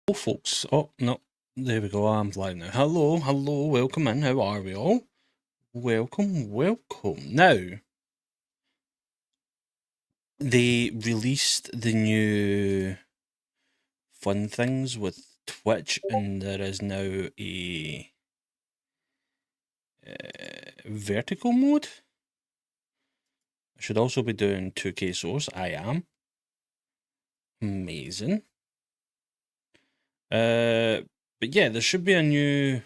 Hello, folks. Oh, no. There we go. I'm live now. Hello, hello. Welcome in. How are we all? Welcome, welcome. Now, they released the new fun things with Twitch, and there is now a vertical mode. I should also be doing 2K source. I am. Amazing. But yeah, there should be a new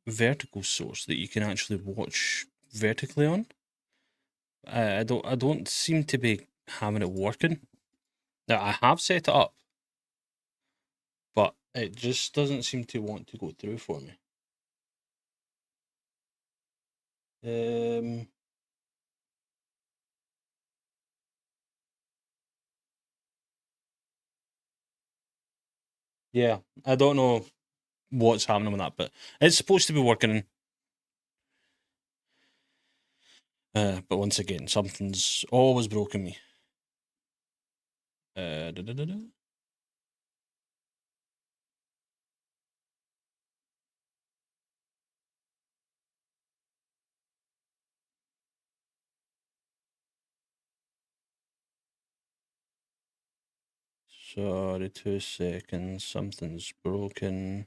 vertical source that you can actually watch vertically on. I don't seem to be having it working. Now I have set it up, but it just doesn't seem to want to go through for me. Yeah, I don't know what's happening with that, but it's supposed to be working. But once again, something's always broken me. Da, da, da, da. Sorry, 2 seconds. Something's broken.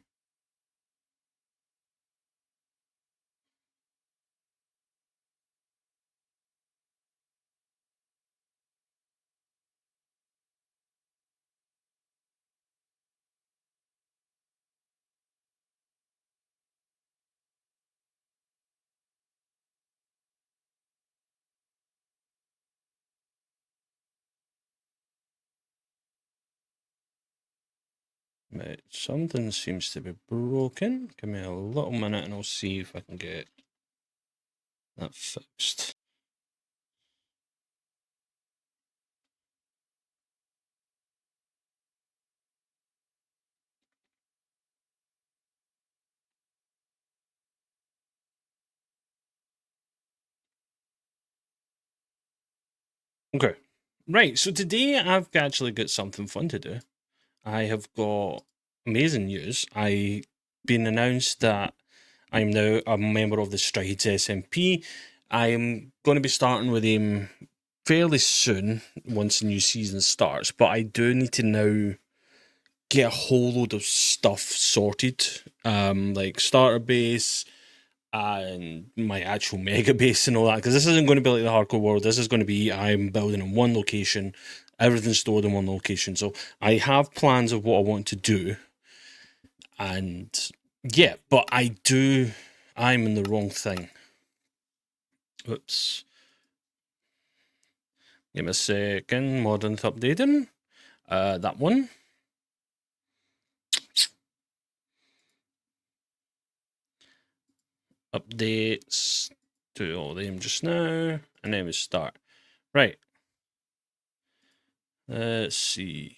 Right, something seems to be broken. Give me a little minute and I'll see if I can get that fixed. Okay. Right, so today I've actually got something fun to do. I have got amazing news. I been announced that I'm now a member of the Strides SMP. I am going to be starting with him fairly soon once the new season starts, but I do need to now get a whole load of stuff sorted, like starter base and my actual mega base and all that, because this isn't going to be like the hardcore world. This is going to be I'm building in one location, everything's stored in one location. So I have plans of what I want to do, and yeah, but I'm in the wrong thing. Oops. Give me a second. Modern updating. That one. Updates to all of them just now, and then we start. Right. Let's see.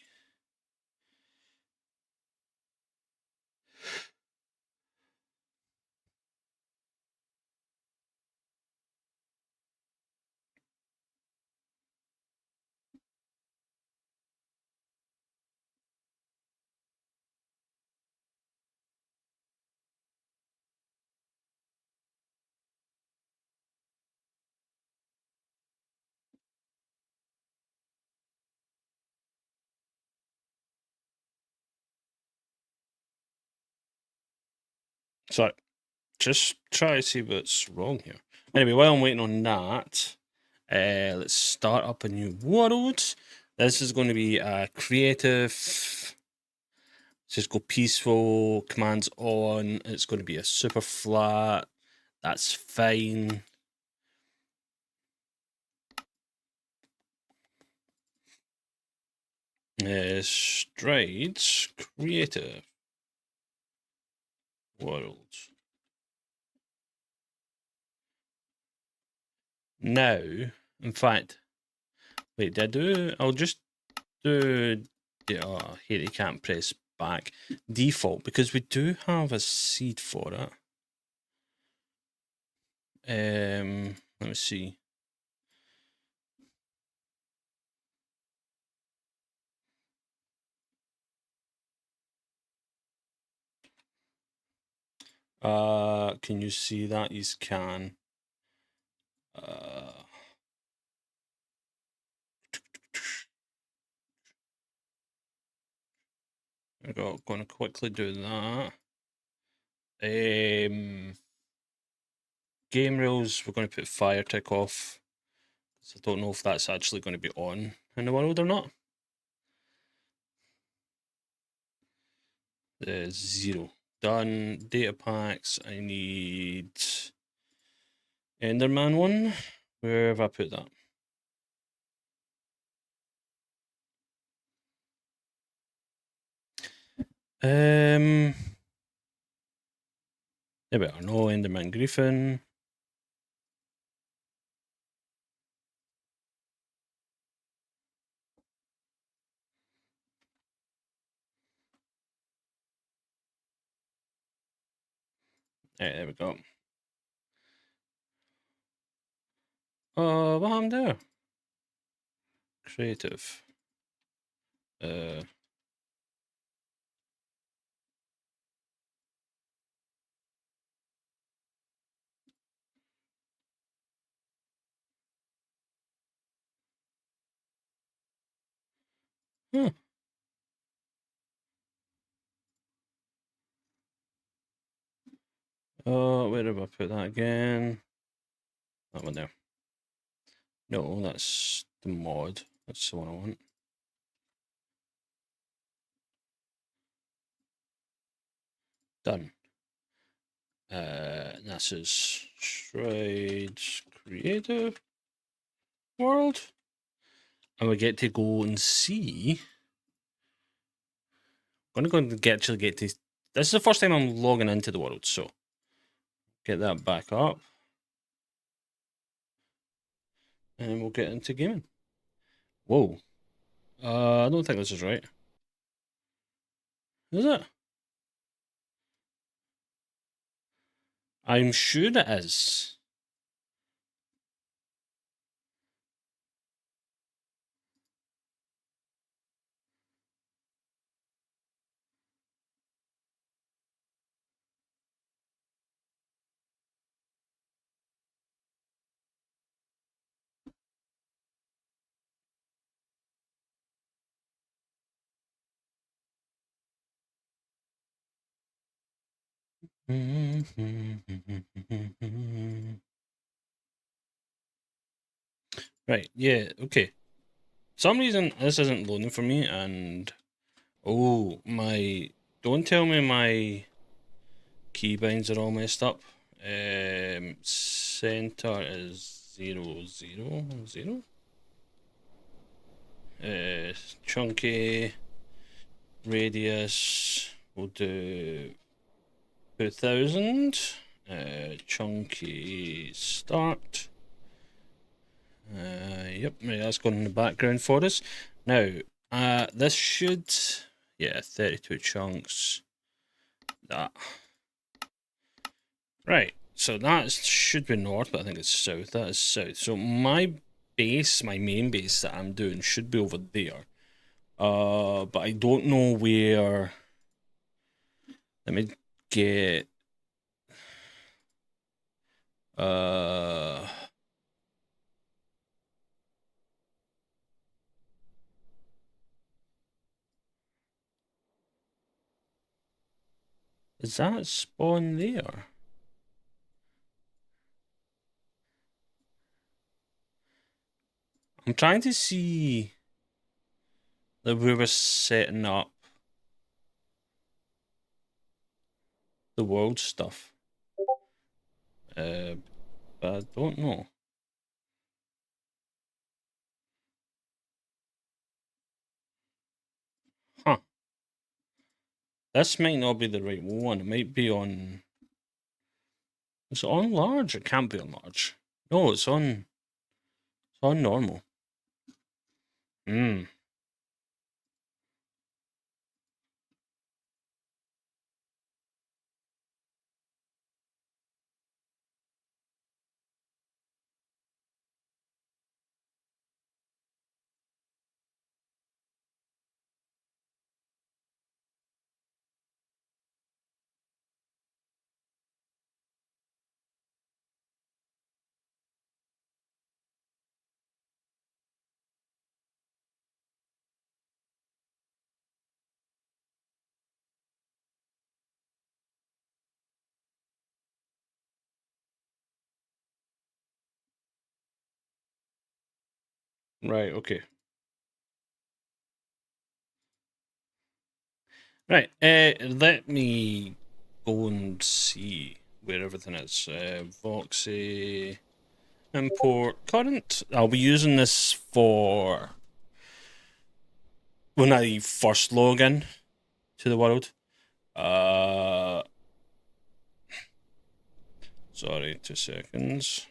So just try to see what's wrong here. Anyway, while I'm waiting on that, let's start up a new world. This is going to be a creative. Just go peaceful, commands on. It's going to be a super flat. That's fine. Strides creative world. Now, in fact, wait, did I do? I'll just do. Oh, here you can't press back. Default, because we do have a seed for it. Let me see. Can you see that? You can. I'm going to quickly do that. Game rules, we're going to put fire tick off. So I don't know if that's actually going to be on in the world or not. 0. Done. Data packs. I need Enderman one. Where have I put that? There we are. No Enderman Griffin. There we go. What happened there? Creative. Huh. Where have I put that again? That one there. No, that's the mod. That's the one I want. Done. This is Strides Creative World. And we get to go and see. I'm going to actually get to. This is the first time I'm logging into the world, so get that back up. And we'll get into gaming. Whoa. I don't think this is right. Is it? I'm sure it is. Right, yeah, okay. Some reason this isn't loading for me, and oh my! Don't tell me my keybinds are all messed up. Center is 0, 0, 0. Chunky radius. We'll do 2000. Chunky start. Yep, that's going in the background for us. Now, this should, yeah, 32 chunks. That. Right, so that should be north, but I think it's south. That is south. So my base, my main base that I'm doing should be over there. But I don't know where. Let me get. Is that spawn there? I'm trying to see that we were setting up the world stuff. But I don't know. Huh. This might not be the right one. It might be on. Is it on large? It can't be on large. No, it's on. It's on normal. Hmm. Right, okay. Right, let me go and see where everything is. Voxy, import current. I'll be using this for when I first log in to the world. Sorry, 2 seconds.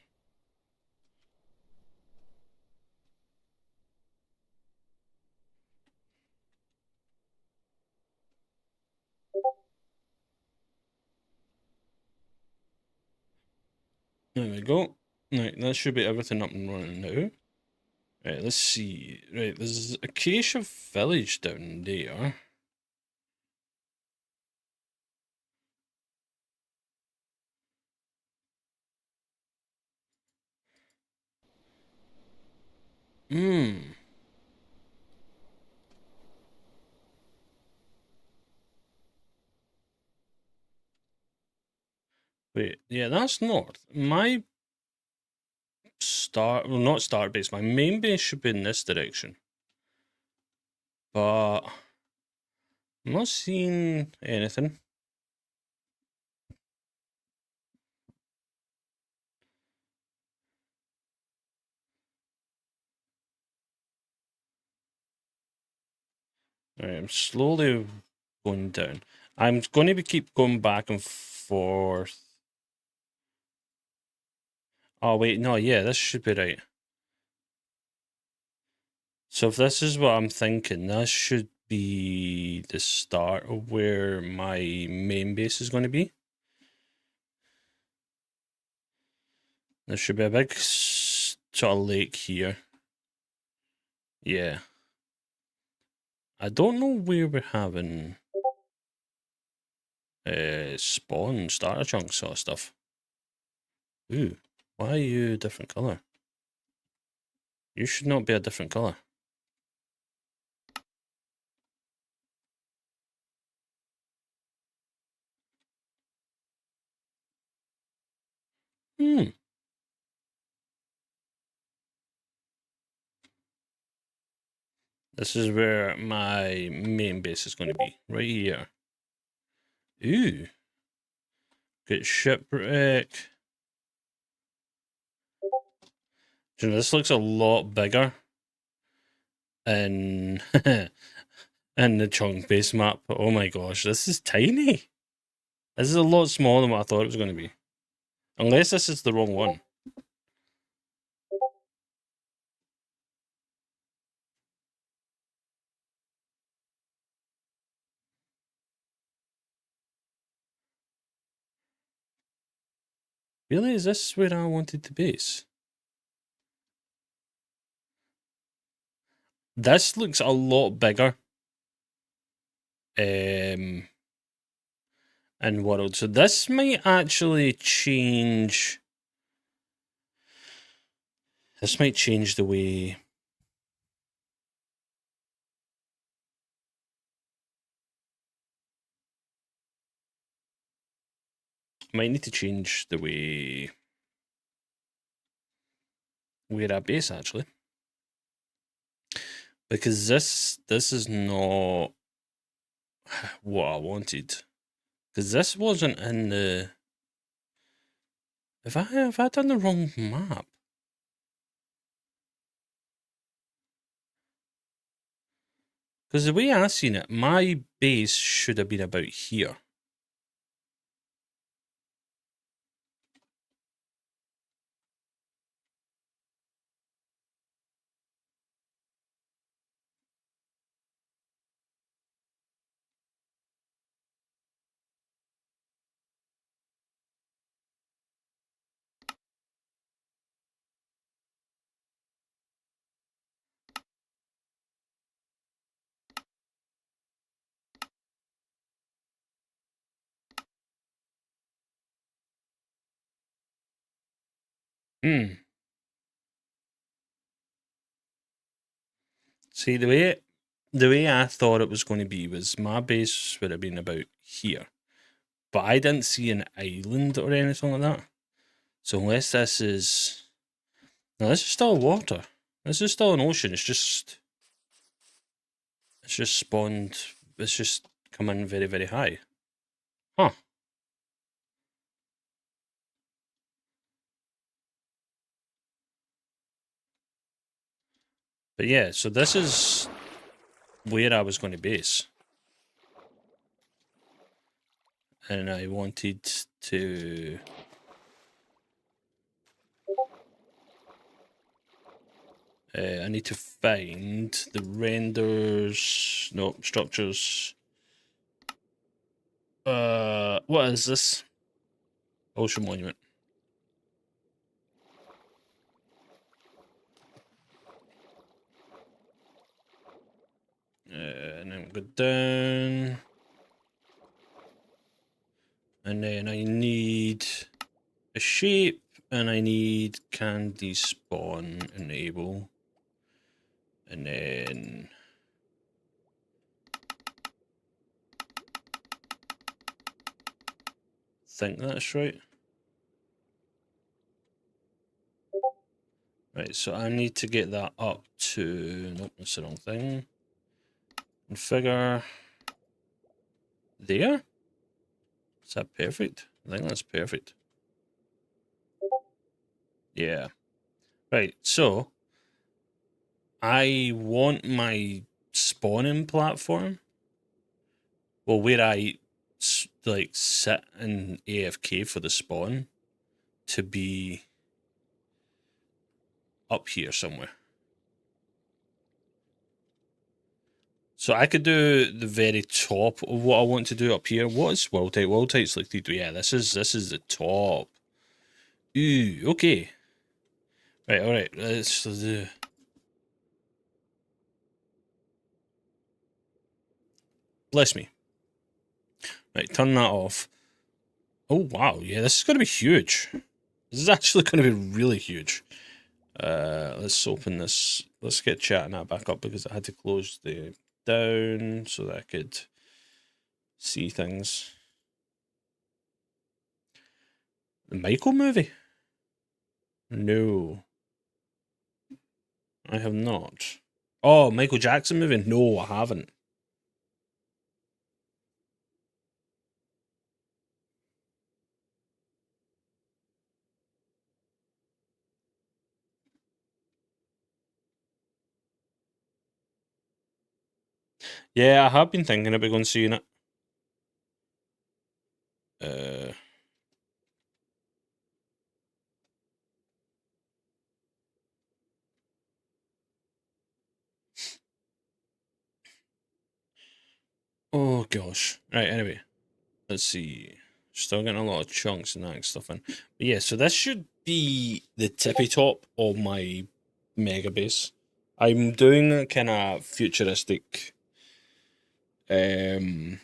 There we go. Right, that should be everything up and running now. Right, let's see. Right, there's Acacia Village down there. Hmm. Wait, yeah, that's north. My well, not start base, my main base should be in this direction. But I'm not seeing anything. Right, I'm slowly going down. I'm going to keep going back and forth. Oh, wait, no, yeah, this should be right. So if this is what I'm thinking, this should be the start of where my main base is going to be. There should be a big sort of lake here. Yeah. I don't know where we're having spawn starter chunks sort of stuff. Ooh, why are you a different colour? You should not be a different colour. Hmm. This is where my main base is going to be, right here. Ooh. Get shipwreck. You know, this looks a lot bigger in in the chunk base map. Oh my gosh, this is tiny. This is a lot smaller than what I thought it was going to be. Unless this is the wrong one. Really, is this where I wanted to base? This looks a lot bigger. In world. So this might actually change. This might change the way. Might need to change the way where I base actually, because this is not what I wanted. Because this wasn't in the. Have I done the wrong map? Because the way I seen it, my base should have been about here. Hmm. See, the way I thought it was going to be was my base would have been about here, but I didn't see an island or anything like that. So unless this is, no, this is still water. This is still an ocean. It's just spawned. It's just come in very, very high. Huh. But yeah, so this is where I was going to base. And I wanted to... I need to find the renders... No, structures. What is this? Ocean Monument. And then go down. And then I need a shape, and I need candy spawn enable. And then... think that's right. Right, so I need to get that up to... Nope, that's the wrong thing. Configure... There? Is that perfect? I think that's perfect. Yeah. Right, so... I want my spawning platform... Well, where I, like, sit in AFK for the spawn... to be... up here somewhere. So I could do the very top of what I want to do up here. What is world type? World type's like 3D. Yeah, this is the top. Ooh, okay. Right, alright, let's do... Bless me. Right, turn that off. Oh wow, yeah, this is gonna be huge. This is actually gonna be really huge. Let's open this. Let's get chatting that back up because I had to close the down so that I could see things. The Michael movie? No, I have not. Oh, Michael Jackson movie? No, I haven't. Yeah, I have been thinking about going seeing it. Uh, oh gosh. Right, anyway. Let's see. Still getting a lot of chunks and that stuff in. But yeah, so this should be the tippy top of my mega base. I'm doing a kind of futuristic um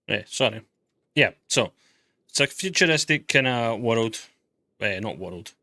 yeah, sorry. Yeah, so it's a futuristic kind of world. Not world.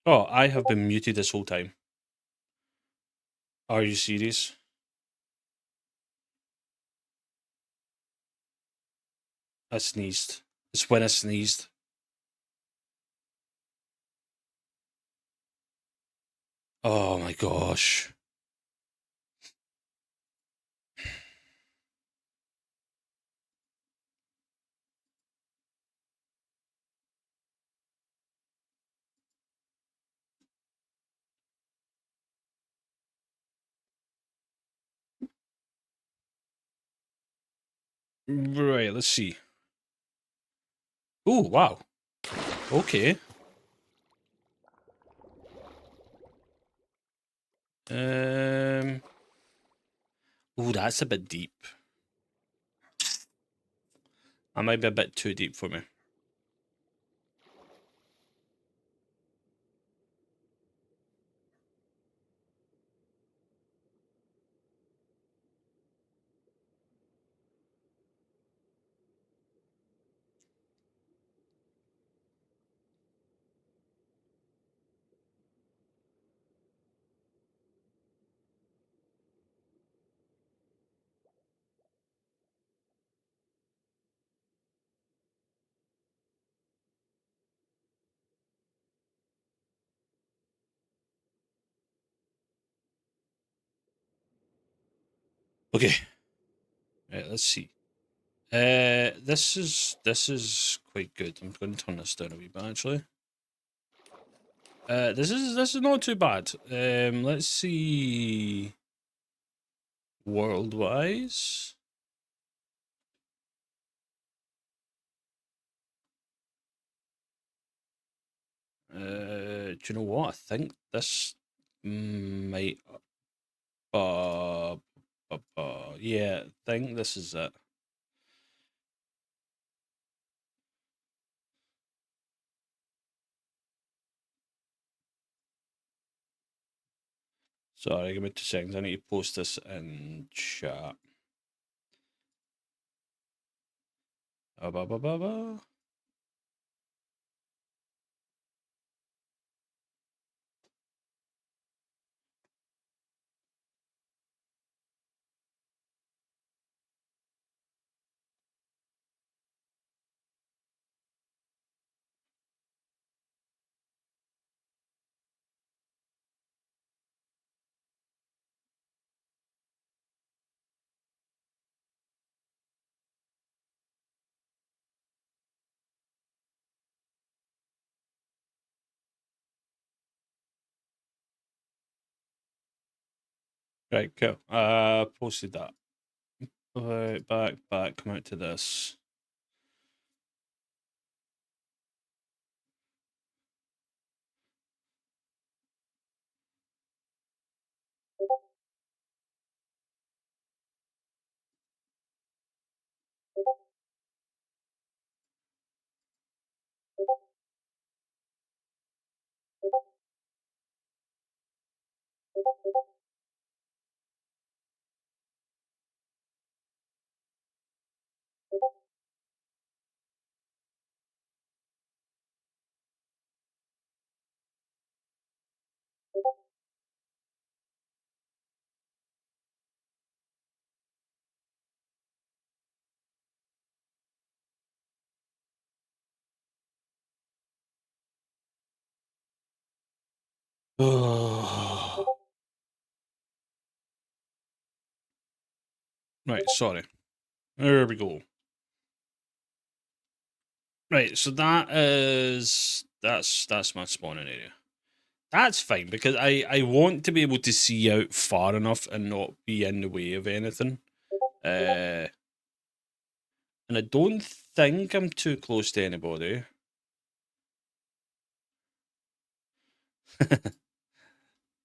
Oh, I have been muted this whole time. Are you serious? I sneezed. It's when I sneezed. Oh my gosh. Right, let's see. Oh, wow. Okay. Oh, that's a bit deep. That might be a bit too deep for me. Okay. Right, let's see. This is quite good. I'm going to turn this down a wee bit actually. This is not too bad. Let's see. World-wise. Do you know what? I think this might. Yeah, I think this is it. Sorry, give me 2 seconds. I need to post this in chat. Ba, ba, ba, ba. Right, cool. Posted that. Right, back. Come out to this. Right, sorry. There we go. Right, so that's my spawning area. That's fine because I want to be able to see out far enough and not be in the way of anything. And I don't think I'm too close to anybody.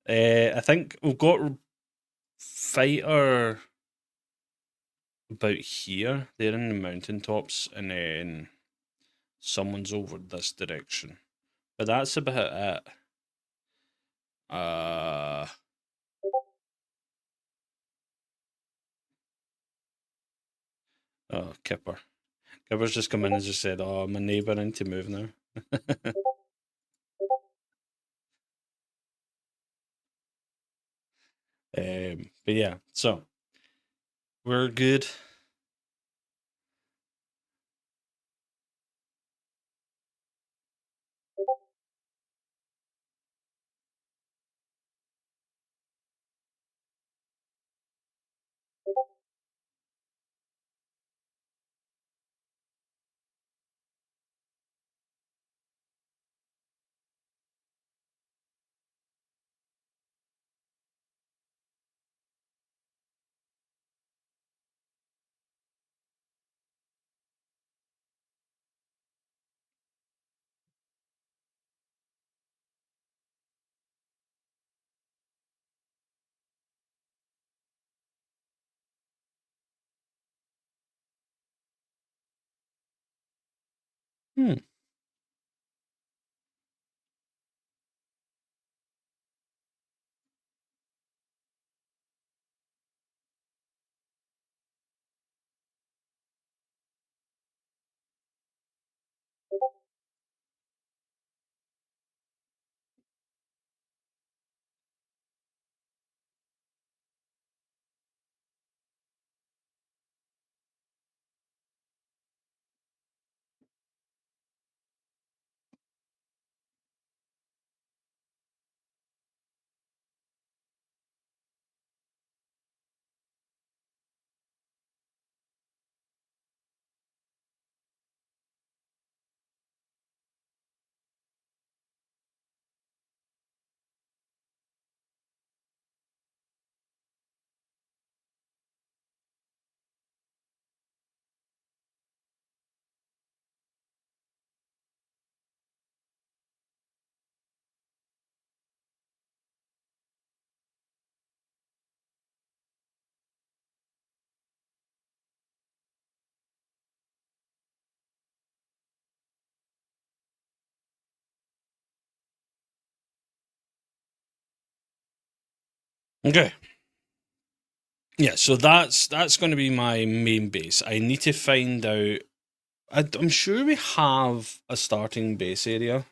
I think we've got fighter about here. They're in the mountaintops, and then someone's over this direction. But that's about it. Oh, Kipper. Kipper's just come in and just said, "Oh, my neighbour, I need to move now." But yeah, so we're good. Hmm. Okay. Yeah, so that's going to be my main base. I need to find out. I'm sure we have a starting base area.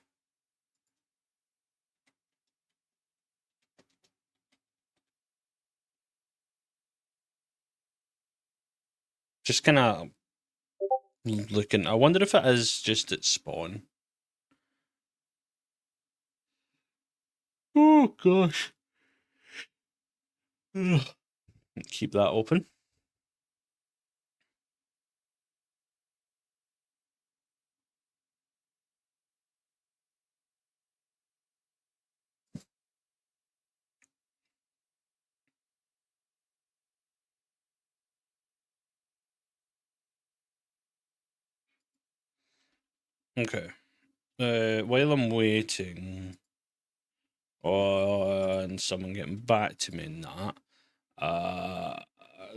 Just kind of looking. I wonder if it is just at spawn. Oh gosh. Ugh. Keep that open. Okay. While I'm waiting on someone getting back to me in that,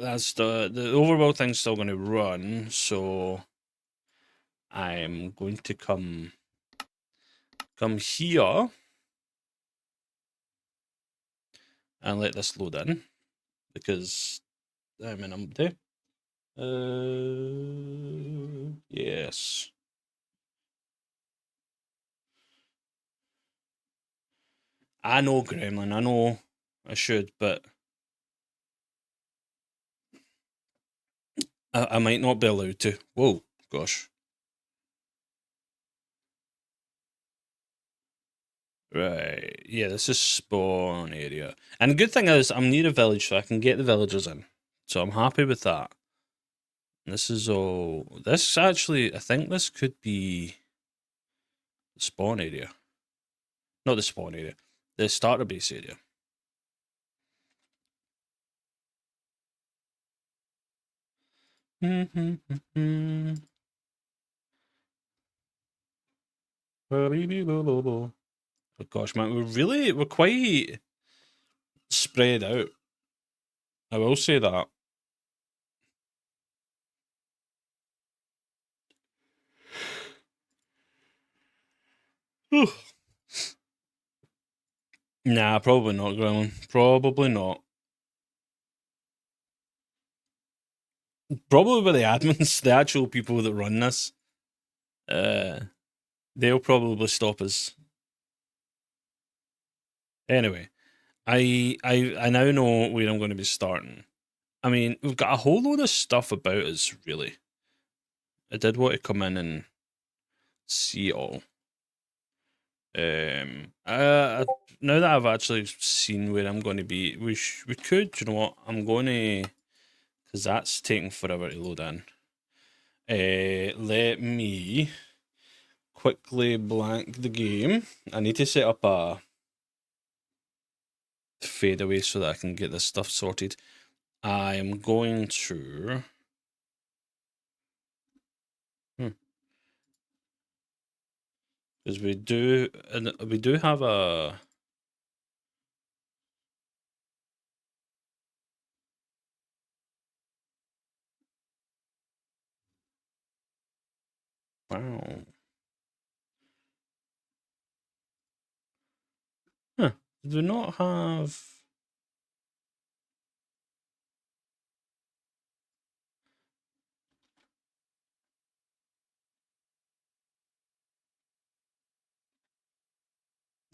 that's the overworld thing's still going to run, so I'm going to come here and let this load in because I'm in empty. Yes. I know, Gremlin. I know I should, but I might not be allowed to. Whoa, gosh. Right. Yeah, this is spawn area. And the good thing is I'm near a village, so I can get the villagers in. So I'm happy with that. This is all... This actually... I think this could be the spawn area. Not the spawn area. The starter base area. Oh gosh, man, we're quite spread out. I will say that. Nah, probably not, Gremlin. Probably not. Probably by the admins, the actual people that run this. They'll probably stop us. Anyway, I now know where I'm going to be starting. I mean, we've got a whole load of stuff about us, really. I did want to come in and see it all. Now that I've actually seen where I'm going to be, we could, you know what? I'm going to, because that's taking forever to load in. Let me quickly blank the game. I need to set up a fadeaway so that I can get this stuff sorted. I am going to. Because we do have a. Wow. Huh. Did we not have.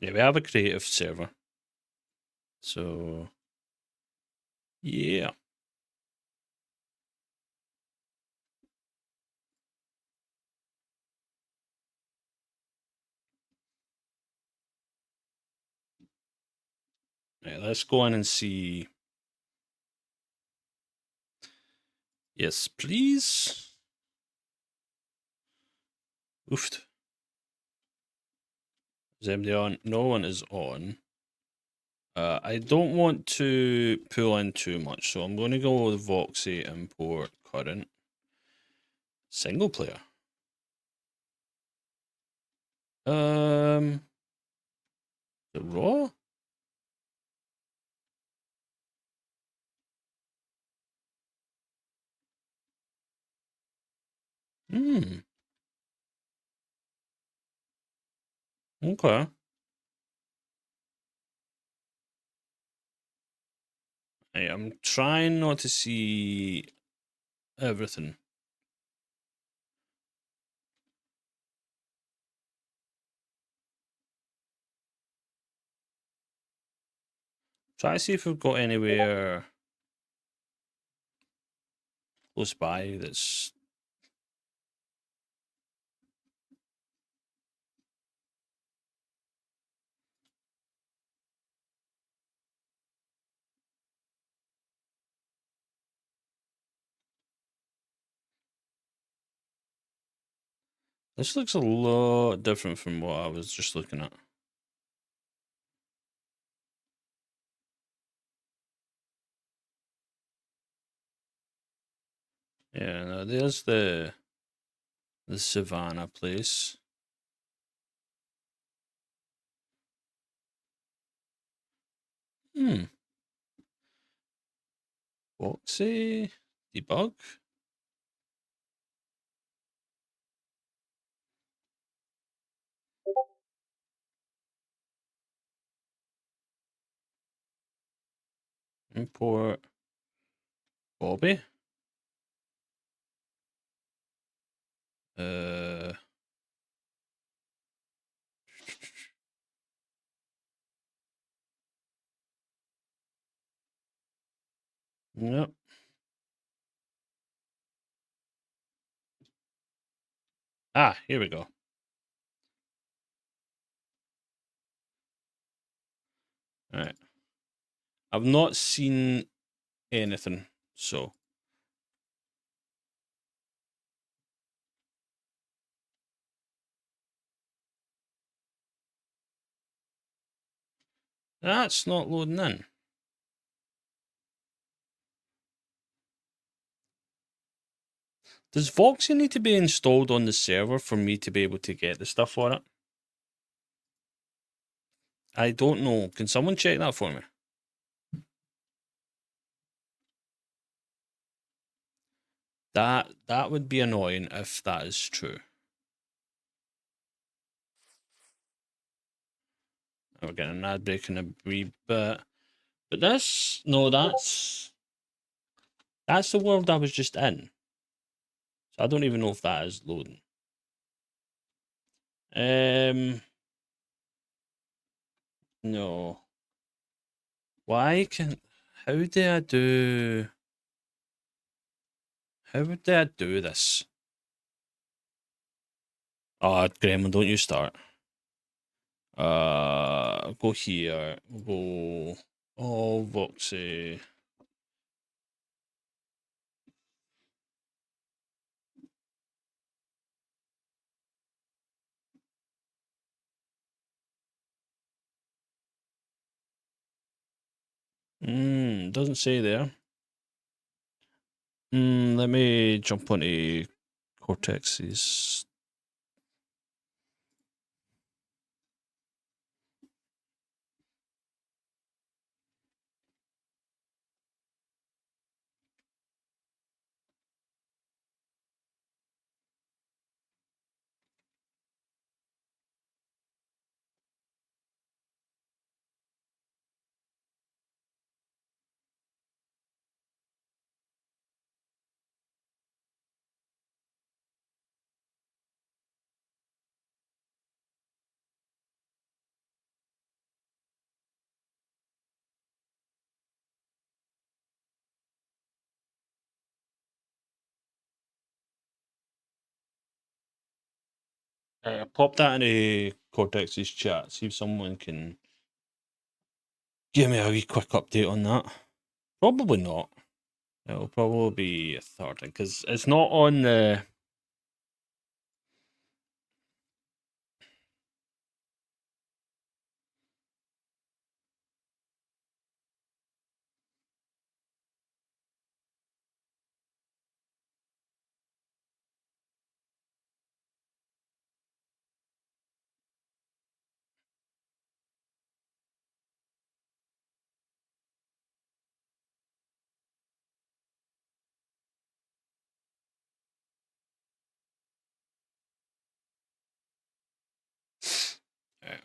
Yeah, we have a creative server. So. Yeah. Right, let's go in and see. Yes, please. Oofed. Is anybody on? No one is on. I don't want to pull in too much, so I'm going to go with Voxy import current single player. The raw. Okay. I'm trying not to see everything. Try to see if we've got anywhere close by that's. This looks a lot different from what I was just looking at. Yeah, no, there's the Savannah place. Boxy debug. Import Bobby. Yep. Ah, here we go. All right. I've not seen anything, so. That's not loading in. Does Voxy need to be installed on the server for me to be able to get the stuff for it? I don't know. Can someone check that for me? That would be annoying if that is true. We're getting an ad break in a wee bit. But that's the world I was just in. So I don't even know if that is loading. No. Why can... How do I do... How do I do this? Oh, Gremlin, don't you start. Go here. Go... Oh, Voxy. Doesn't say there. Let me jump onto Cortex's. Pop that into Cortex's chat. See if someone can give me a wee quick update on that. Probably not. It'll probably be a third because it's not on the.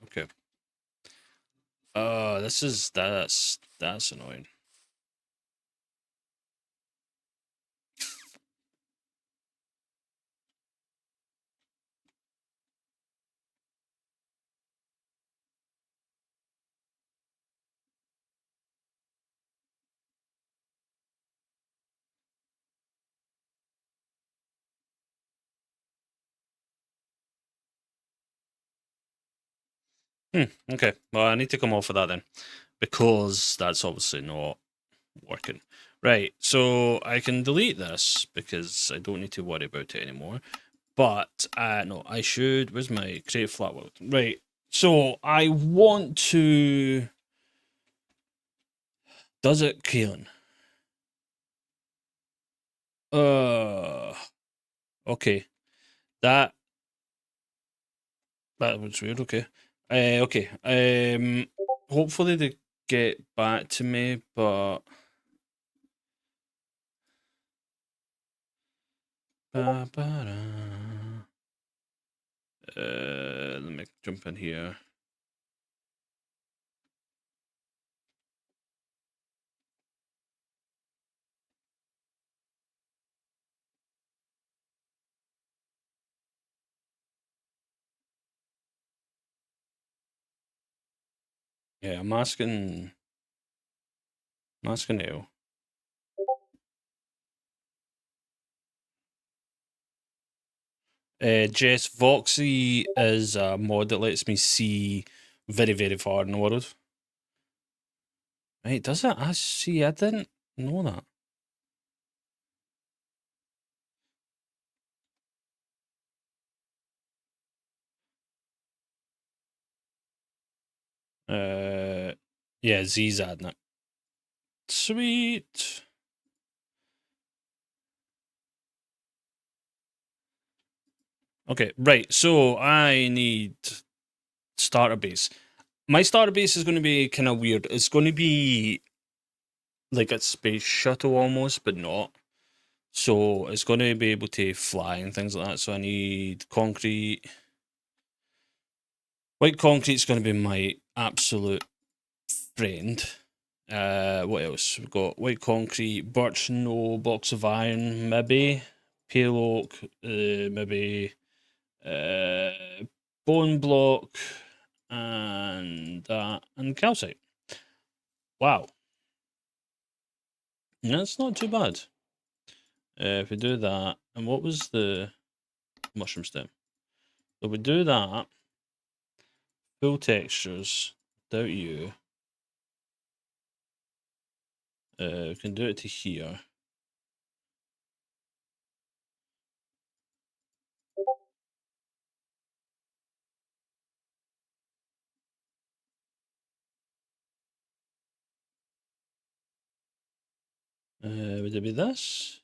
Okay. That's annoying. Okay. Well, I need to come off of that then, because that's obviously not working. Right. So I can delete this because I don't need to worry about it anymore. But no, I should. Where's my create flat world? Right. So I want to. Does it, Keelan? Okay. That was weird. Okay. Okay. Hopefully they get back to me, but. Let me jump in here. Yeah, I'm asking you. Jess, Voxy is a mod that lets me see very, very far in the world. Right, does it? I see. I didn't know that. Yeah, Z's adding it. Sweet. Okay, right. So I need starter base. My starter base is going to be kind of weird. It's going to be like a space shuttle almost, but not. So it's going to be able to fly and things like that. So I need concrete. White concrete's going to be my absolute friend. What else? We've got white concrete, birch, no, box of iron, maybe. Pale oak, maybe. Bone block, and calcite. Wow. That's not too bad. If we do that, and what was the mushroom stem? So we do that, full textures, without you. We can do it to here. Would it be this?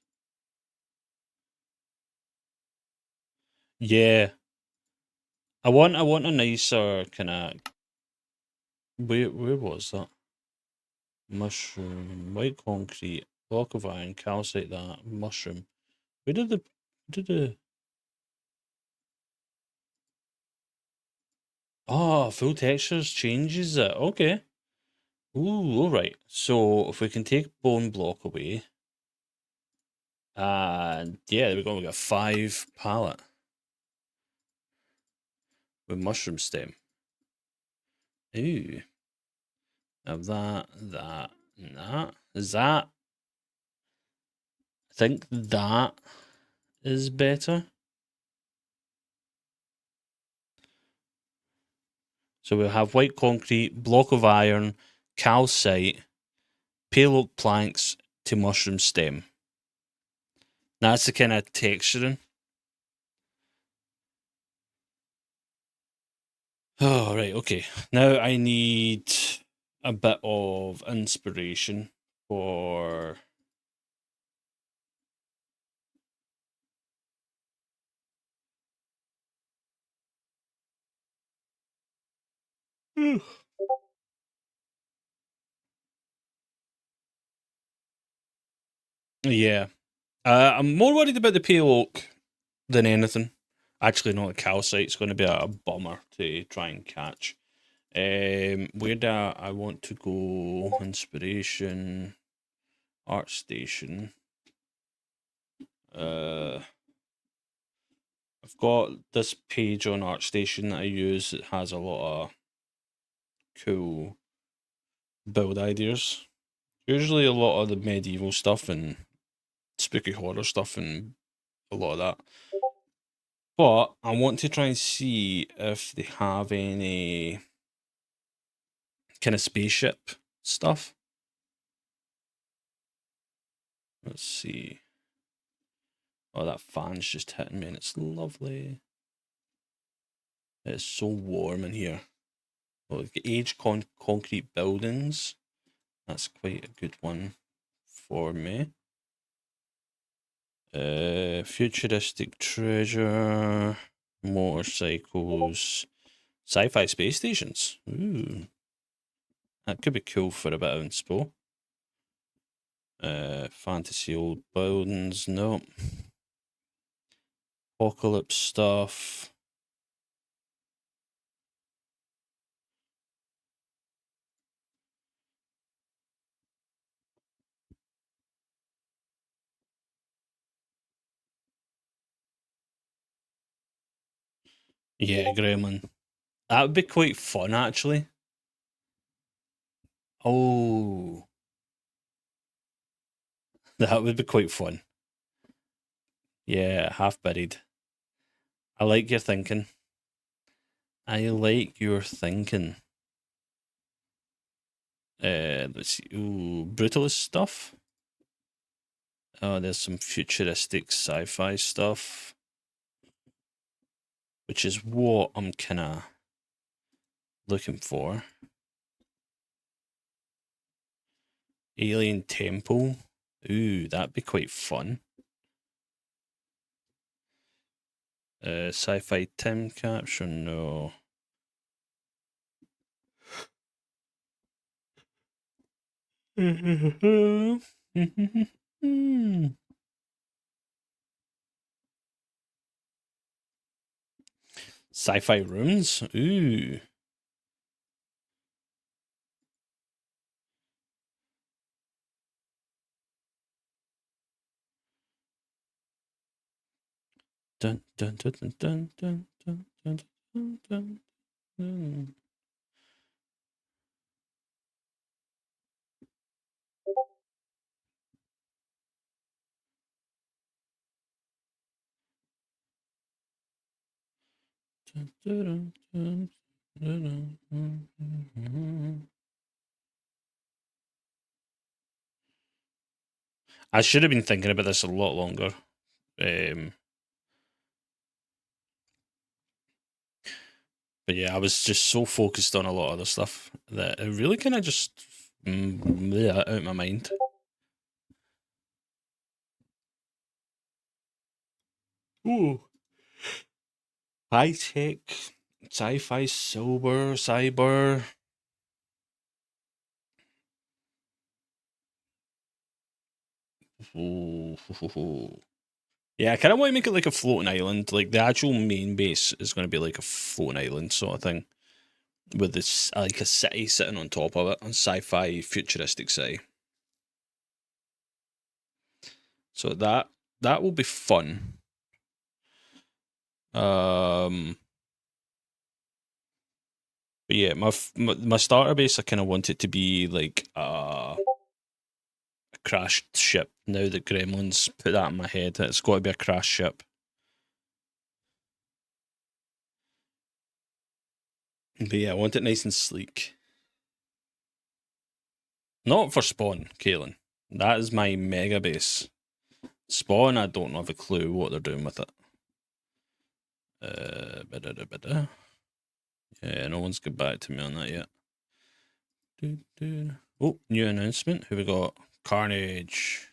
Yeah. I want a nicer kind of. Where was that? Mushroom, white concrete, block of iron, calcite that, mushroom. Where did the full textures changes it. Okay. Ooh, alright. So if we can take bone block away, and yeah, there we go, we got 5 palette with mushroom stem. Ooh. Have that, and that. Is that? I think that is better. So we'll have white concrete, block of iron, calcite, pale oak planks to mushroom stem. That's the kind of texturing. Oh, right, okay. Now I need a bit of inspiration for. Yeah. I'm more worried about the pale oak than anything. Actually, not the calcite's going to be a bummer to try and catch. Where do I want to go? Inspiration, art station. I've got this page on ArtStation that I use. It has a lot of cool build ideas. Usually a lot of the medieval stuff and spooky horror stuff and a lot of that. But I want to try and see if they have any kind of spaceship stuff. Let's see. Oh, that fan's just hitting me and it's lovely. It's so warm in here. Oh, age concrete buildings. That's quite a good one for me. Futuristic treasure, motorcycles, sci-fi space stations. Ooh, that could be cool for a bit of inspo. Fantasy old buildings. Nope. Apocalypse stuff. Yeah, Gremlin. That would be quite fun, actually. Oh, that would be quite fun. Yeah, half buried. I like your thinking. I like your thinking. Let's see. Ooh, brutalist stuff. Oh, there's some futuristic sci-fi stuff, which is what I'm kind of looking for. Alien Temple. Ooh, that'd be quite fun. Sci-fi time capsule. No. Sci-fi rooms. Ooh. Dun dun dun dun dun dun dun dun dun dun. Dun. I should have been thinking about this a lot longer. But yeah, I was just so focused on a lot of other stuff that it really kind of just out of my mind. Ooh. High tech, sci-fi, sober, cyber. Ooh. Yeah, I kind of want to make it like a floating island. Like the actual main base is going to be like a floating island sort of thing, with this like a city sitting on top of it, a sci-fi futuristic city. So that will be fun. But yeah, my starter base, I kind of want it to be like a crashed ship. Now that Gremlins put that in my head, it's got to be a crashed ship. But yeah, I want it nice and sleek. Not for Spawn, Kaelin. That is my mega base. Spawn, I don't have a clue what they're doing with it. Yeah, no one's got back to me on that yet. Oh, new announcement. Who we got? Carnage.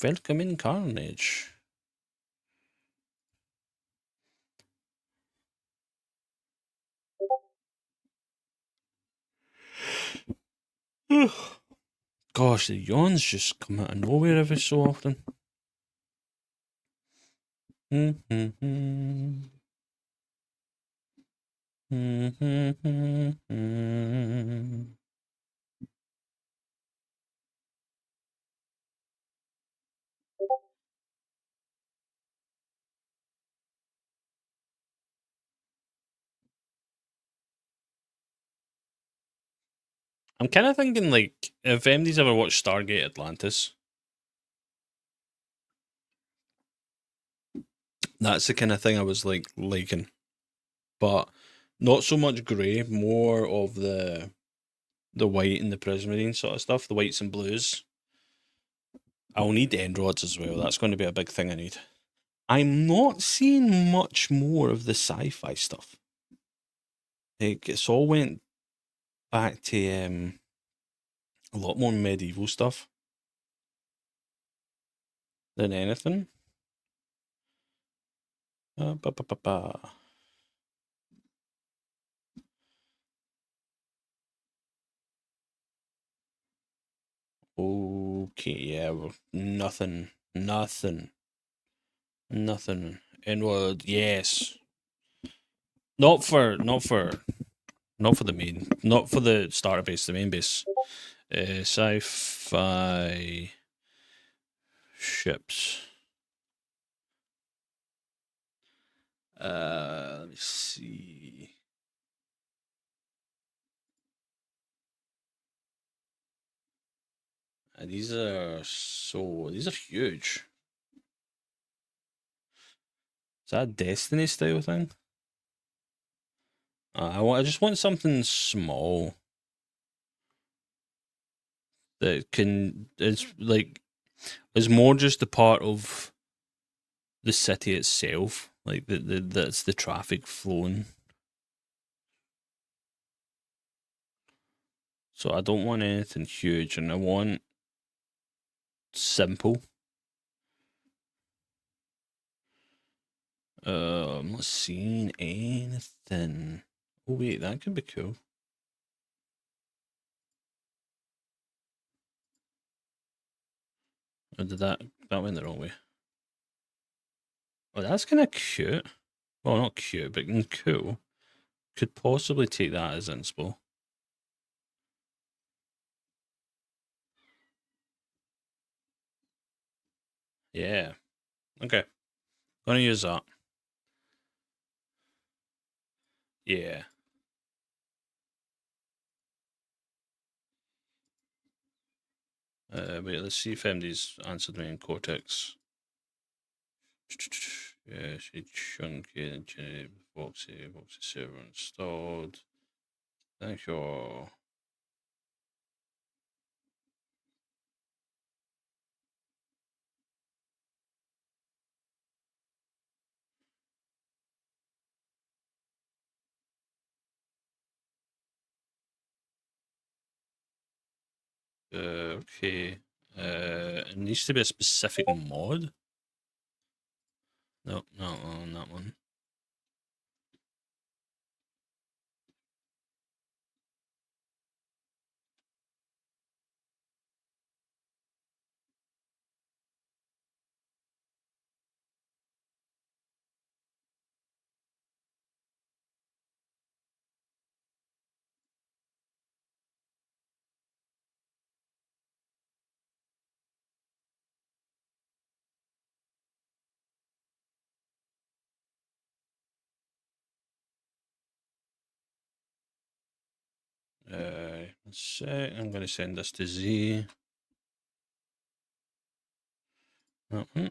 Welcome in, Carnage. Gosh, the yawns just come out of nowhere every so often. I'm kind of thinking, like, if MD's ever watched Stargate Atlantis, that's the kind of thing I was like liking, but not so much grey, more of the white and the prismarine sort of stuff, the whites and blues. I'll need end rods as well. That's going to be a big thing I need. I'm not seeing much more of the sci-fi stuff. Like, it's all went back to a lot more medieval stuff than anything. Ba, ba, ba, ba. Okay, yeah, well, nothing. Inward, yes. Not for the main, not for the starter base, the main base. Sci-fi ships. Let me see. These are huge. Is that a Destiny style thing? I just want something small that is more just a part of the city itself, like that's the traffic flowing. So I don't want anything huge, and I want simple. I'm not seeing anything. Oh wait, that could be cool. Or did that went the wrong way? Oh, that's kind of cute. Well, not cute, but cool. Could possibly take that as inspo. Yeah. Okay. Gonna use that. Yeah. Wait, let's see if MD's answered me in Cortex. Yes, it's chunky and generated Voxy server installed. Thank you. Okay. It needs to be a specific mod. No, not on that one. Let's say I'm going to send this to Z. That one.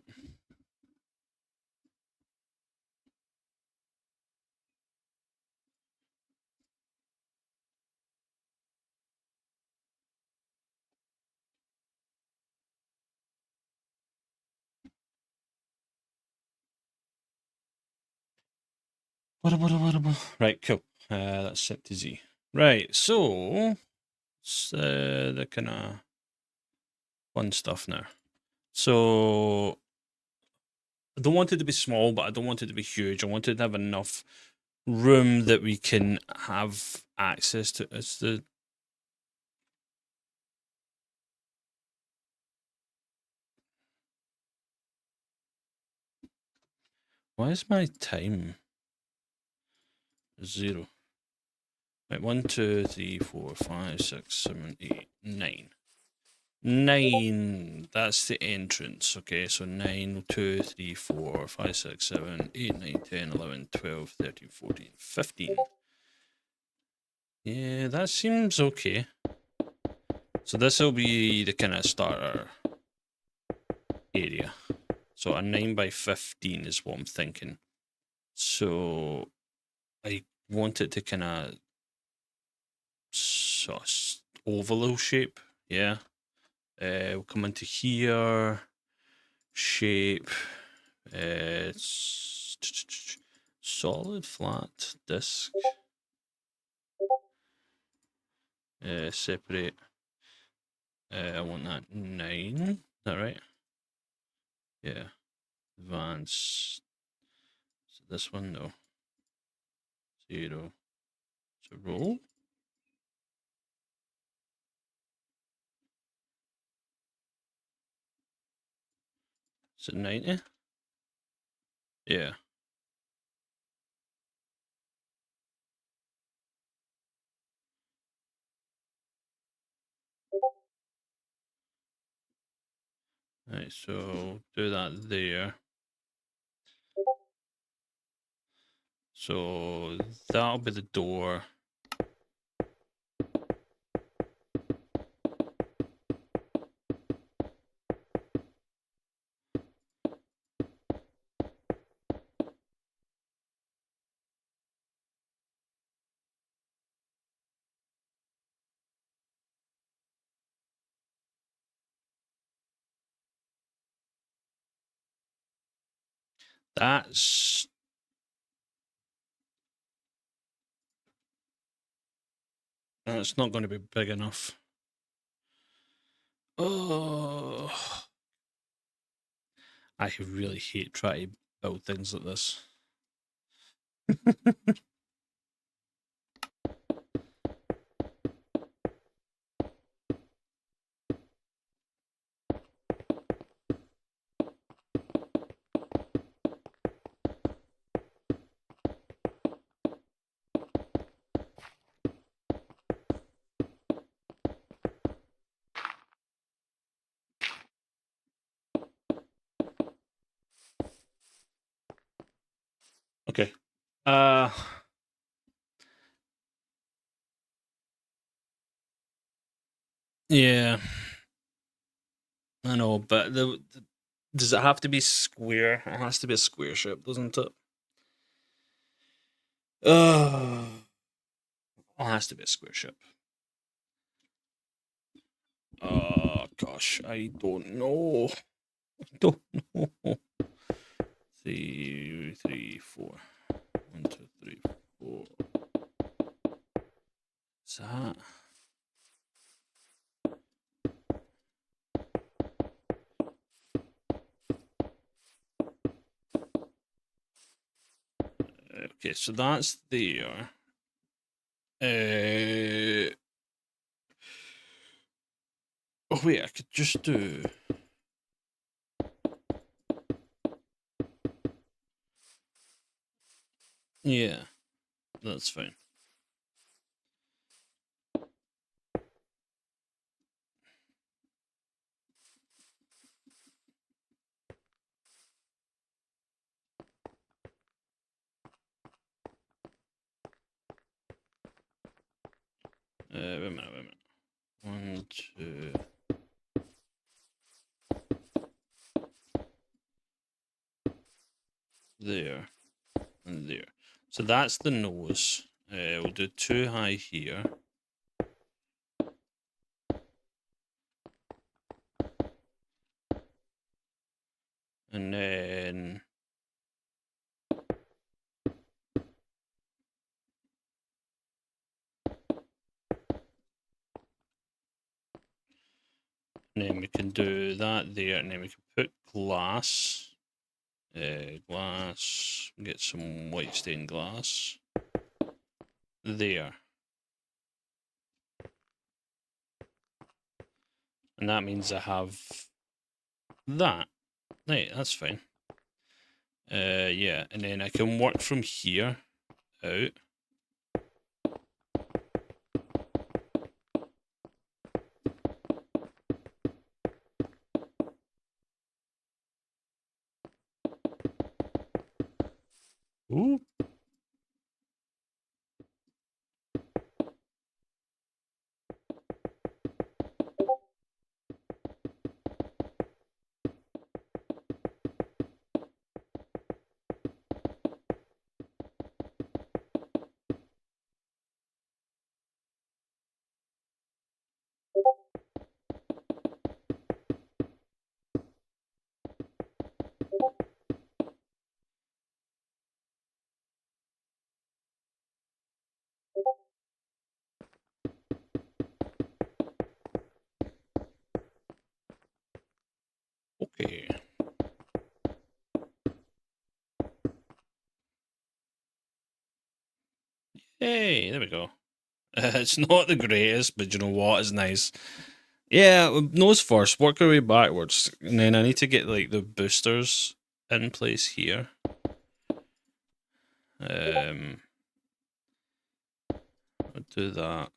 Right, cool. That's sent to Z. Right, so it's the kind of fun stuff now. So I don't want it to be small, but I don't want it to be huge. I want it to have enough room that we can have access to. It's the why is my time 0? Right, 1, 2, 3, 4, 5, 6, 7, 8, 9. 9. That's the entrance. Okay, so 9, 2, 3, 4, 5, 6, 7, 8, 9, 10, 11, 12, 13, 14, 15. Yeah, that seems okay. So this will be the kind of starter area. So a 9 by 15 is what I'm thinking. So I want it to kind of sort of oval shape. Yeah. We'll come into here. Shape. Solid flat disc. Separate. I want that 9. Is that right? Yeah. Advance. So this one, no. 0. So roll. Is it 90? Yeah. Right, so do that there. So that'll be the door. That's not going to be big enough. Oh, I really hate trying to build things like this. Okay. Yeah. I know, but Does it have to be square? It has to be a square ship, doesn't it? It has to be a square ship. Gosh, I don't know. I don't know. 3, 4. 1, 2, 3, 4. Is that? Okay, so that's there. Oh wait, I could just do. Yeah, that's fine. Wait a minute. 1, 2. There and there. So that's the nose. We'll do 2 high here. And then we can do that there, and then we can put glass. Glass. Get some white stained glass. There. And that means I have that. Right, that's fine. Yeah, and then I can work from here out. Ooh. Okay. Hey, there we go. It's not the greatest, but you know what? It's nice. Yeah, nose first, work our way backwards, and then I need to get like the boosters in place here. I'll do that.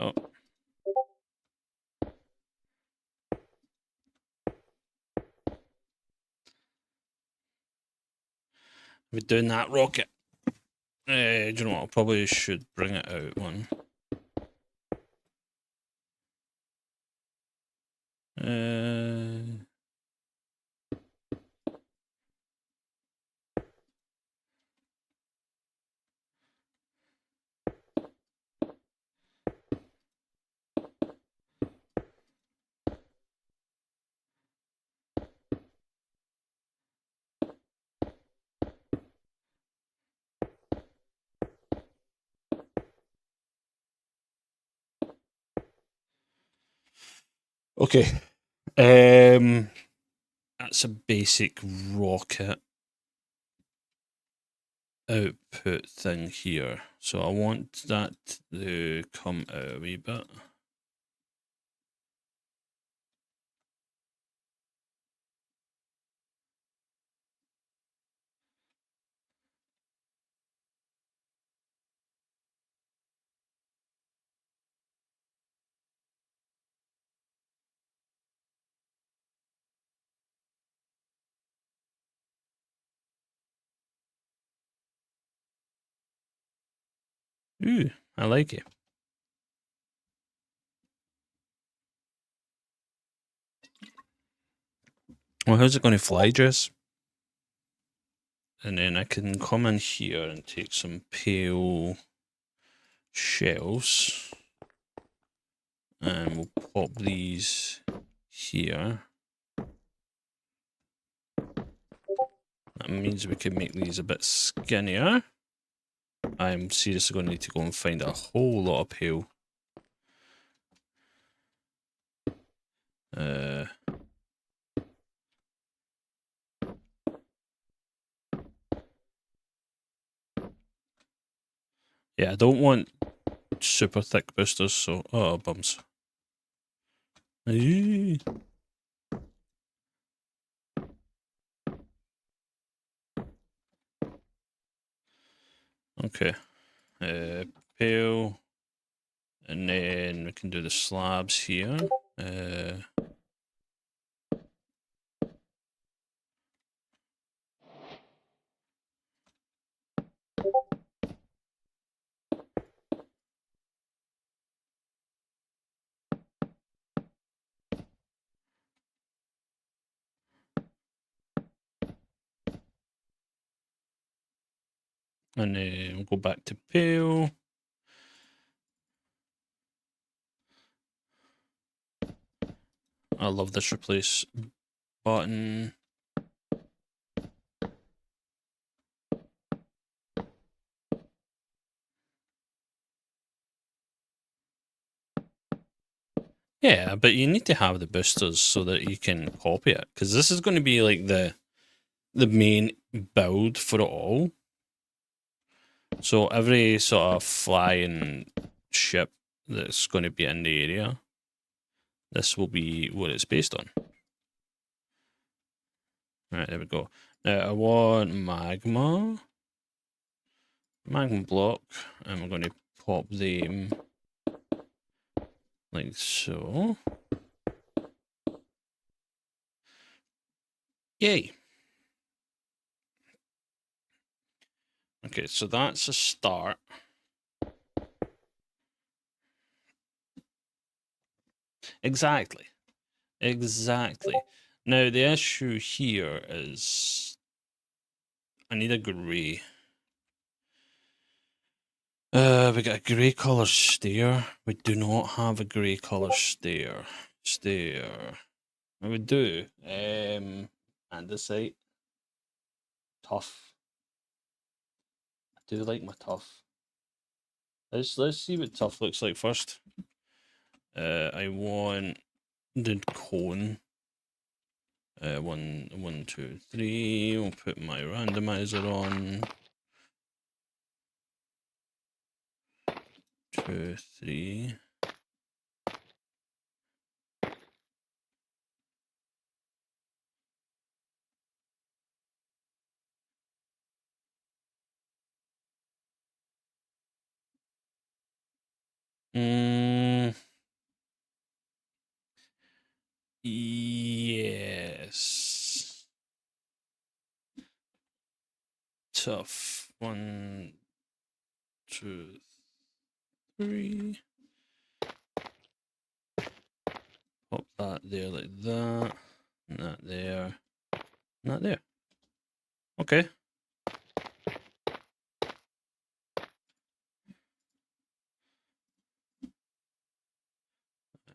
Oh. We're doing that rocket. Do you know what? I probably should bring it out one. Okay. That's a basic rocket output thing here. So I want that to come out a wee bit. Ooh, I like it. Well, how's it going to fly, Jess? And then I can come in here and take some pale shells. And we'll pop these here. That means we can make these a bit skinnier. I'm seriously going to need to go and find a whole lot of pale. Yeah, I don't want super thick boosters, so... Oh, bums. Okay. Pale. And then we can do the slabs here. And then we'll go back to pale. I love this replace button. Yeah, but you need to have the boosters so that you can copy it, because this is going to be like the main build for it all. So every sort of flying ship that's going to be in the area, this will be what it's based on. Right, there we go. Now I want magma block, and we're going to pop them like so. Yay. Okay, so that's a start. Exactly. Now the issue here is I need a grey. We got a grey colour stair. We do not have a grey colour stair. We do. Andesite. Tuff. I do like my tuff. Let's see what tuff looks like first. I want the cone. 1, 2, 3. We'll put my randomizer on. 2, 3. Yes. Tuff. 1, 2, 3. Pop that there like that. And that there. And that there. Okay.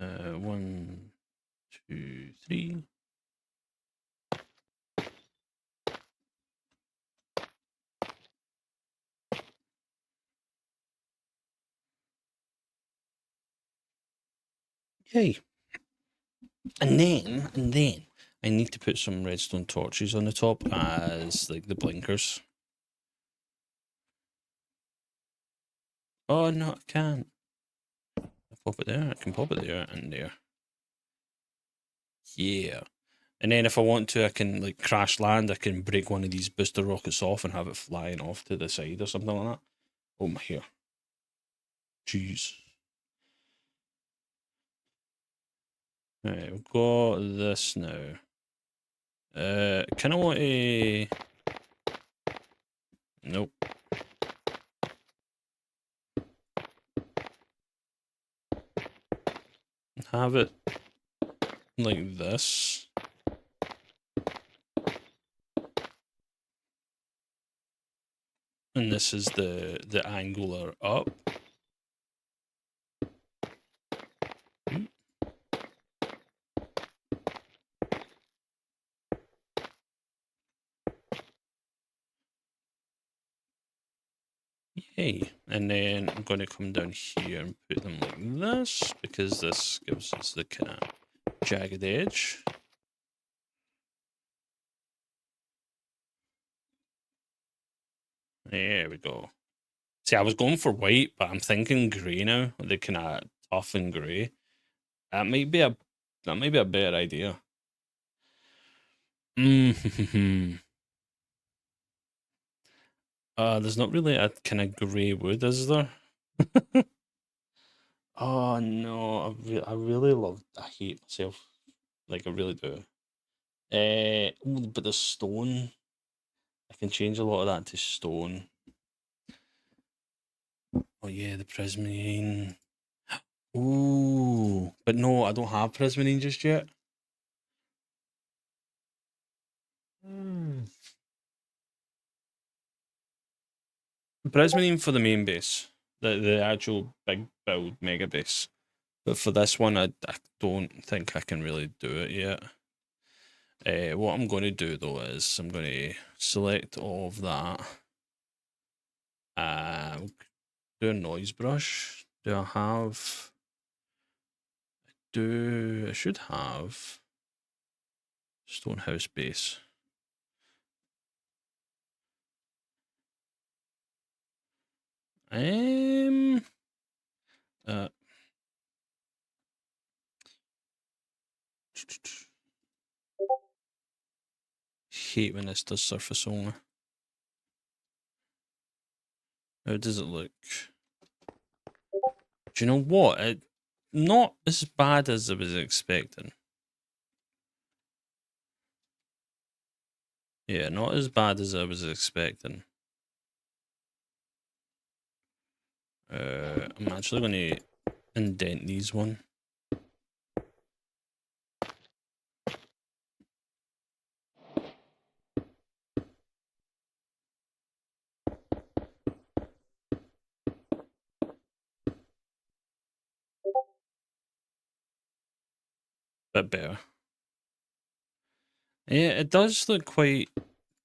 Uh, 1, 2, 3. Yay. And then I need to put some redstone torches on the top as like the blinkers. Oh no, I can't. I pop it there. I can pop it there and there. Yeah. And then if I want to, I can like crash land. I can break one of these booster rockets off and have it flying off to the side or something like that. Oh my hair. Jeez. Right, we've got this now. Kind of want a... Nope. Have it like this. And this is the angular up. Yay. And then I'm going to come down here and put them like this, because this gives us the kind of jagged edge. There we go. See, I was going for white, but I'm thinking grey now. The kind of tough and grey. That might be a better idea. There's not really a kind of grey wood, is there? Oh no, I really love. I hate myself, like I really do. But the stone, I can change a lot of that to stone. Oh yeah, the prismarine. Ooh, but no, I don't have prismarine just yet. Prismarine for the main base, the actual big build mega base. But for this one, I don't think I can really do it yet. What I'm going to do though is I'm going to select all of that. Do a noise brush. Do I have? I should have Stonehouse base. Hate when this does surface only. How does it look? Do you know what? Not as bad as I was expecting. Yeah, not as bad as I was expecting. I'm actually going to indent these one. Bit better. Yeah, it does look quite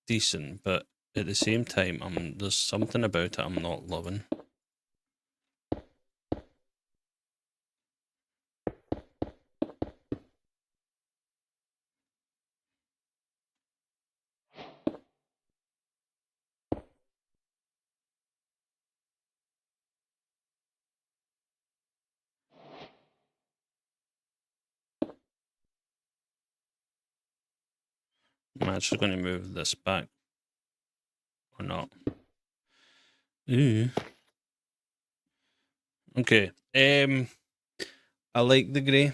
decent, but at the same time, there's something about it I'm not loving. I'm actually going to move this back. Or not. Ooh. Okay. I like the grey.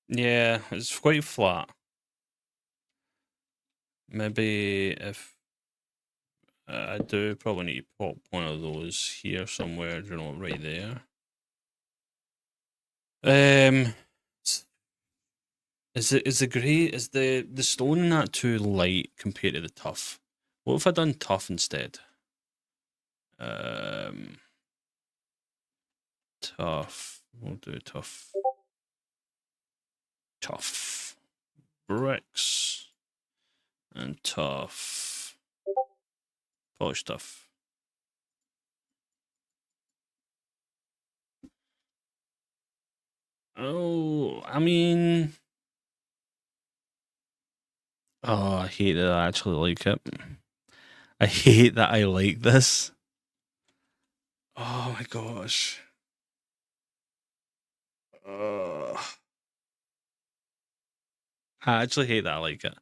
Yeah, it's quite flat. Maybe if I do probably need to pop one of those here somewhere, you know, right there. Is the stone in that too light compared to the tuff? What if I done tuff instead? Tuff. We'll do tuff. Tuff. Bricks. And tuff. Polish tuff. Oh, I mean... Oh, I hate that I actually like it. I hate that I like this. Oh my gosh. I actually hate that I like it.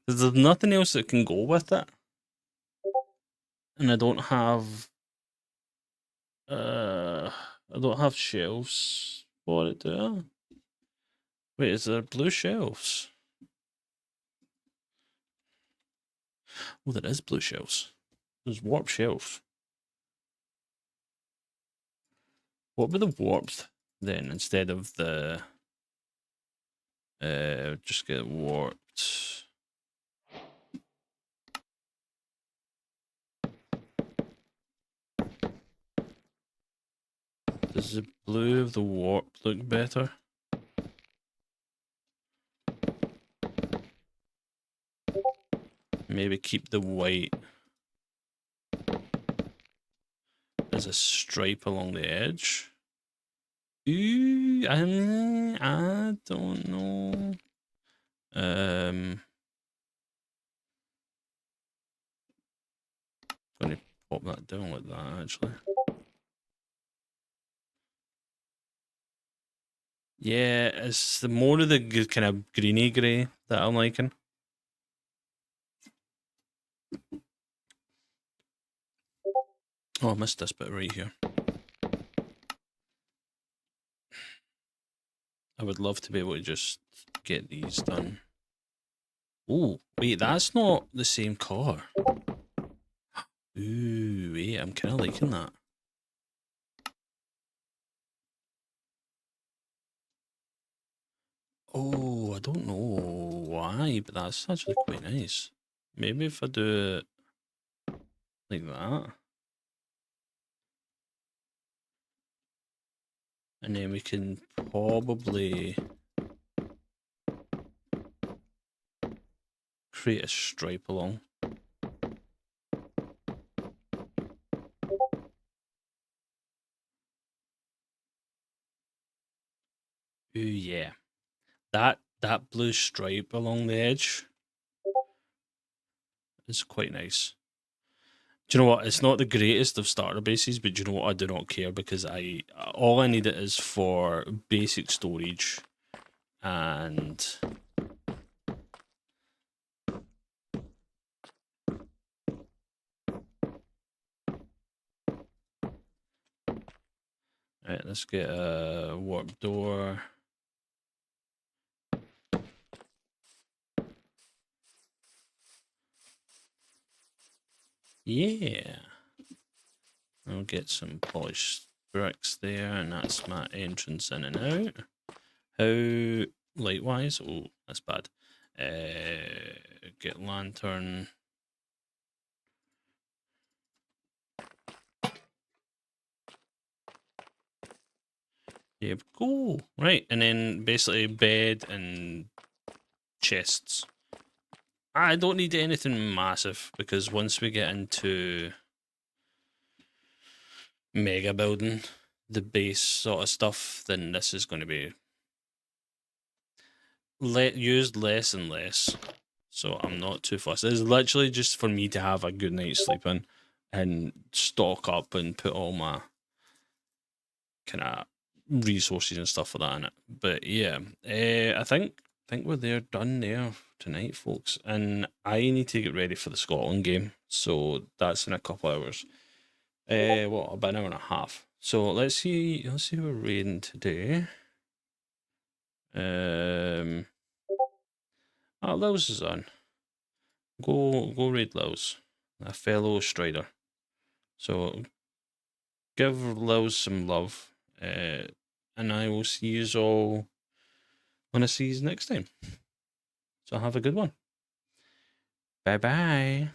Because there's nothing else that can go with it. And I don't have shelves for it, do I? Wait, is there blue shelves? Oh, there is blue shelves. There's warp shelves. What were the warped then instead of the just get warped? Does the blue of the warp look better? Maybe keep the white as a stripe along the edge. Ooh, I don't know. Going to pop that down like that, actually. Yeah, it's the more of the kind of greeny grey that I'm liking. Oh, I missed this bit right here. I would love to be able to just get these done. Oh, wait, that's not the same colour. Ooh, wait, I'm kind of liking that. Oh, I don't know why, but that's actually quite nice. Maybe if I do it like that. And then we can probably create a stripe along. Ooh, yeah. That blue stripe along the edge is quite nice. Do you know what? It's not the greatest of starter bases, but do you know what? I do not care because all I need it is for basic storage and right, let's get a warp door. Yeah. I'll get some polished bricks there, and that's my entrance in and out. How light-wise? Oh, that's bad. Get lantern. There we go. Right, and then basically bed and chests. I don't need anything massive because once we get into mega building, the base sort of stuff, then this is going to be used less and less. So I'm not too fussed. It's literally just for me to have a good night's sleep in and stock up and put all my kind of resources and stuff like that in it. But yeah, I think we're there done there tonight, folks. And I need to get ready for the Scotland game, so that's in a couple hours. What, about an hour and a half. So let's see who we're raiding today. Oh, Lowes is on. Go raid Lowes, a fellow Strider. So give Lowes some love, and I will see you all when I see you next time. So have a good one. Bye bye.